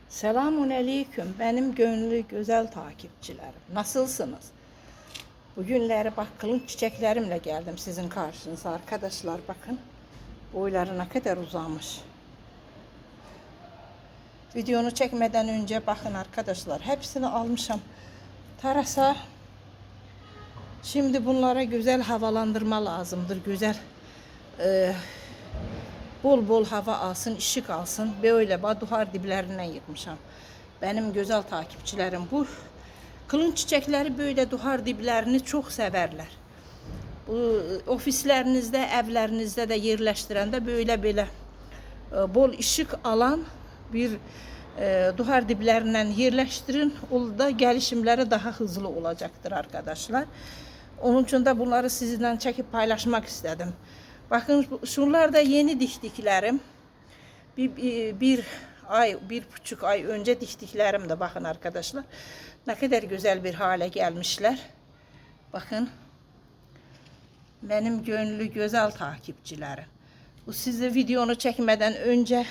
Selamun aleyküm benim gönlü güzel takipçilerim. Nasılsınız? Bugünleri bak kılınç çiçeklerimle geldim sizin karşınıza arkadaşlar. Bakın boyları ne kadar uzamış. Videonu çekmeden önce bakın arkadaşlar hepsini almışım terasa. Şimdi bunlara güzel havalandırma lazımdır. Güzel bol bol hava alsın, ışık alsın. Böyle duvar diblerinden yıkmışam. Benim güzel takipçilerim bu kılınç çiçekleri böyle duvar diblerini çok severler. Bu ofislerinizde, evlerinizde de yerleştirende böyle bol ışık alan bir duvar diblerinden yerleştirin. Orada gelişimleri daha hızlı olacaktır arkadaşlar. Onun için de bunları sizinle çekip paylaşmak istedim. Bakın şunlar da yeni diktiklerim. Bir ay, 1,5 ay önce diktiklerim de bakın arkadaşlar. Ne kadar güzel bir hale gelmişler. Bakın. Benim gönlü güzel takipçilerim. Bu size videonu çekmeden önce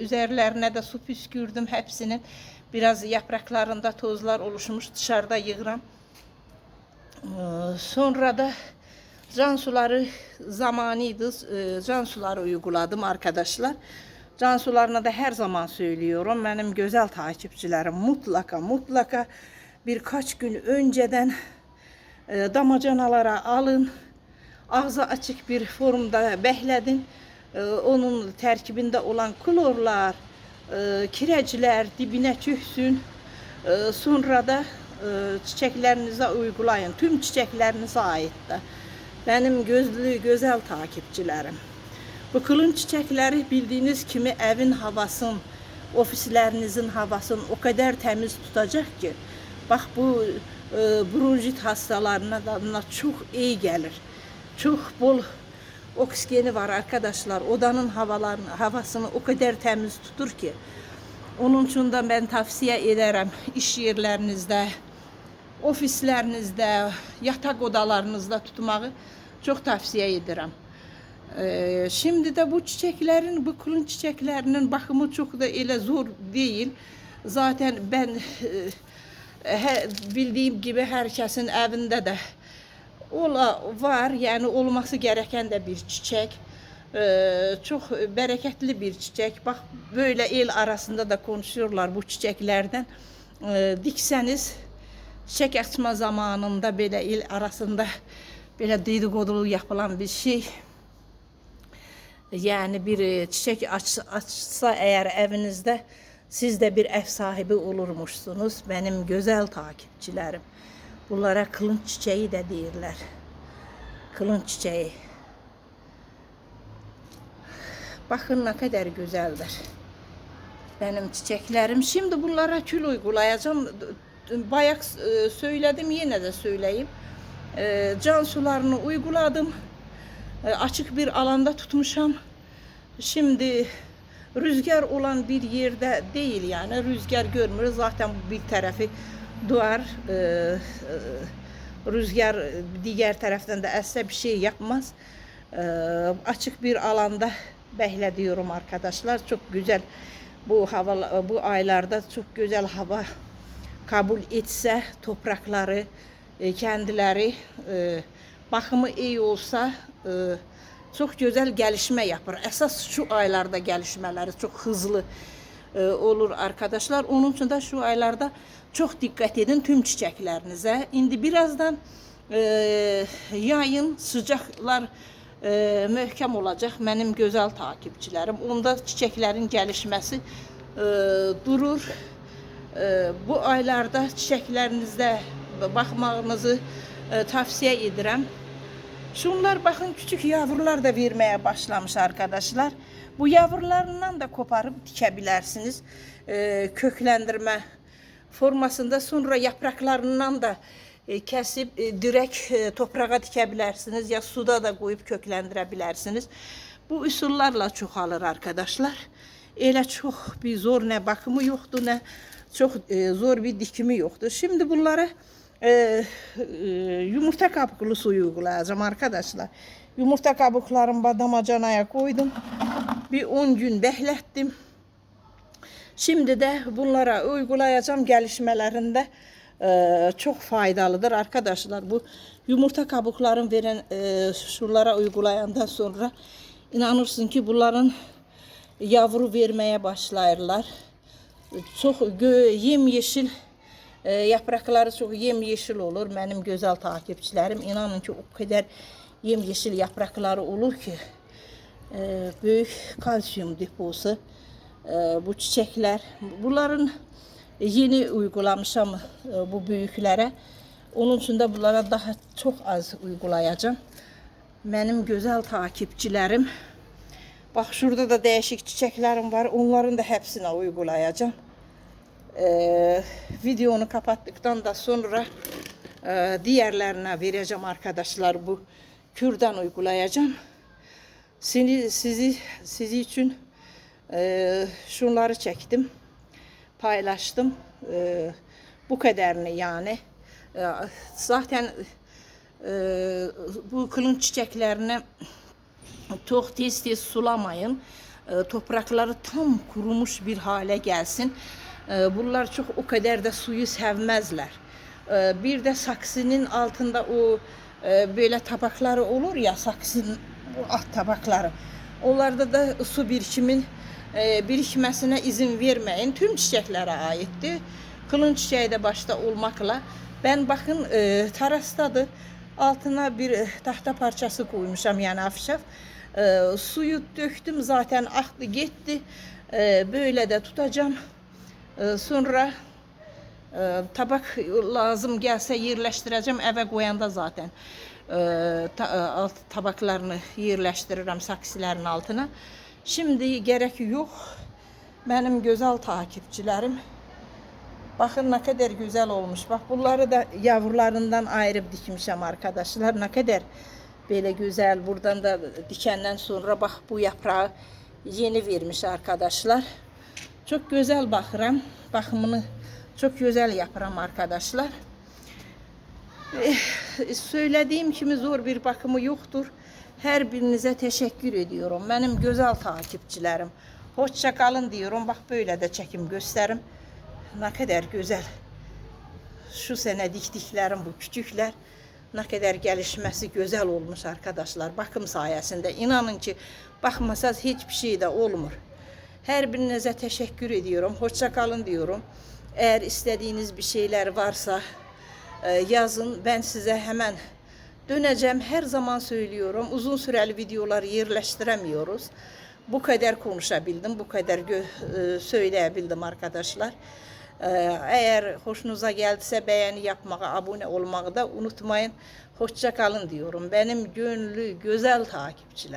üzerlerine de su püskürdüm hepsinin. Biraz yapraklarında tozlar oluşmuş dışarıda yığıram. Sonra da can suları zamanıydı. Can suları uyguladım arkadaşlar. Can sularına da her zaman söylüyorum. Benim güzel takipçilerim mutlaka birkaç gün önceden damacanalara alın. Ağzı açık bir formda behledin. Onun terkibinde olan klorlar, kirecler dibine tüksün. Sonra da çiçeklerinize uygulayın. Tüm çiçeklerinize ait de. Benim güzel takipçilerim. Bu kılınç çiçekleri bildiğiniz kimi evin havasını, ofislerinizin havasını o kadar temiz tutacak ki. Bak bu bronşit hastalarına da çok iyi gelir. Çok bol oksijeni var arkadaşlar. Odanın havasını o kadar temiz tutur ki. Onun için de ben tavsiye ederim iş yerlerinizde, ofislerinizde, yatak odalarınızda tutmağı çok tavsiye ederim. Şimdi de bu çiçeklerin, bu kılınç çiçeklerinin bakımı çok da öyle zor değil. Zaten ben bildiğim gibi herkesin evinde de var, yani olması gereken de bir çiçek. Çok bereketli bir çiçek. Bak böyle el arasında da konuşuyorlar bu çiçeklerden. Dikseniz çiçek açma zamanında böyle el arasında böyle dedikodulu yapılan bir şey. Yani bir çiçek açsa eğer evinizde siz de bir ev sahibi olurmuşsunuz. Benim güzel takipçilerim. Bunlara kılınç çiçeği de değiller. Kılınç çiçeği. Bakın ne kadar güzeldir. Benim çiçeklerim. Şimdi bunlara kül uygulayacağım. Bayağı söyledim, yine de söyleyeyim. Can sularını uyguladım. Açık bir alanda tutmuşam. Şimdi rüzgar olan bir yerde değil, yani rüzgar görmür. Zaten bir tarafı duvar, rüzgar diğer taraftan da esse bir şey yapmaz. Açık bir alanda beklediyorum arkadaşlar. Çok güzel bu aylarda çok güzel hava kabul etse, toprakları kendileri bakımı iyi olsa çok güzel gelişme yapar. Esas şu aylarda gelişmeleri çok hızlı olur arkadaşlar. Onun için de şu aylarda çok dikkat edin tüm çiçeklerinize. Şimdi birazdan yayın sıcaklar möhkəm olacak benim güzel takipçilerim. Onda çiçeklerin gelişmesi durur. Bu aylarda çiçeklerinizde bakmağınızı tavsiye ederim. Şunlar bakın küçük yavrular da vermeye başlamış arkadaşlar. Bu yavrularından da koparıp dikebilirsiniz. Köklendirme formasında, sonra yapraklarından da kesip direkt toprağa dikebilirsiniz ya suda da koyup köklendirebilirsiniz. Bu üsullarla çoğalır arkadaşlar. Öyle çok bir zor ne bakımı yoktu, ne çok zor bir dikimi yoktu. Şimdi bunları yumurta kabuklu suyu uygulayacağım arkadaşlar. Yumurta kabuklarımı damacanaya koydum. Bir 10 gün beklettim. Şimdi de bunlara uygulayacağım, gelişmelerinde çok faydalıdır arkadaşlar. Bu yumurta kabukların veren şunlara uygulayandan sonra inanırsın ki bunların yavru vermeye başlayırlar. Çok yemyeşil yaprakları çok yemyeşil olur. Benim güzel takipçilerim inanın ki o kadar yemyeşil yaprakları olur ki büyük kalsiyum deposu. Bu çiçekler, bunların yeni uygulamışam bu büyüklere. Onun için de bunlara daha çok az uygulayacağım. Benim güzel takipçilerim. Bak şurada da değişik çiçeklerim var. Onların da hepsine uygulayacağım. Videonu kapattıktan da sonra diğerlerine vereceğim arkadaşlar. Bu kürdan uygulayacağım. Sizi için şunları çektim, paylaştım. Bu kadarını yani. Zaten bu kılınç çiçeklerini çok tez sulamayın. Toprakları tam kurumuş bir hale gelsin. Bunlar çok o kadar da suyu sevmezler. Bir de saksının altında o böyle tabakları olur ya, saksının alt tabakları. Onlarda da su birikmesine izin vermeyin. Tüm çiçeklere aittir. Kılınç çiçeği de başta olmakla. Ben bakın tarastadır. Altına bir tahta parçası koymuşam, yani ahşap. Suyu döktüm, zaten aktı gitti. Böyle de tutacağım. Sonra tabak lazım gelse yerleştireceğim. Eve koyanda zaten alt tabaklarını yerleştiririm saksıların altına. Şimdi gerek yok. Benim güzel takipçilerim. Bakın ne kadar güzel olmuş. Bak bunları da yavrularından ayırıp dikmişim arkadaşlar. Ne kadar böyle güzel. Buradan da dikenden sonra bak bu yaprağı yeni vermiş arkadaşlar. Çok güzel bakıram. Bakımını çok güzel yaparım arkadaşlar. Söylediğim gibi zor bir bakımı yoktur. Her birinize teşekkür ediyorum. Benim güzel takipçilerim. Hoşça kalın diyorum. Bak böyle de çekim gösterim. Ne kadar güzel. Şu sene diktiklerim bu küçükler. Ne kadar gelişmesi güzel olmuş arkadaşlar. Bakım sayesinde. İnanın ki bakmasanız hiçbir şey de olmur. Her birinize teşekkür ediyorum. Hoşça kalın diyorum. Eğer istediğiniz bir şeyler varsa yazın. Ben size hemen döneceğim. Her zaman söylüyorum. Uzun süreli videoları yerleştiremiyoruz. Bu kadar konuşabildim. Bu kadar söyleyebildim arkadaşlar. Eğer hoşunuza geldiyse beğeni yapmayı, abone olmayı da unutmayın. Hoşça kalın diyorum. Benim gönlü güzel takipçiler.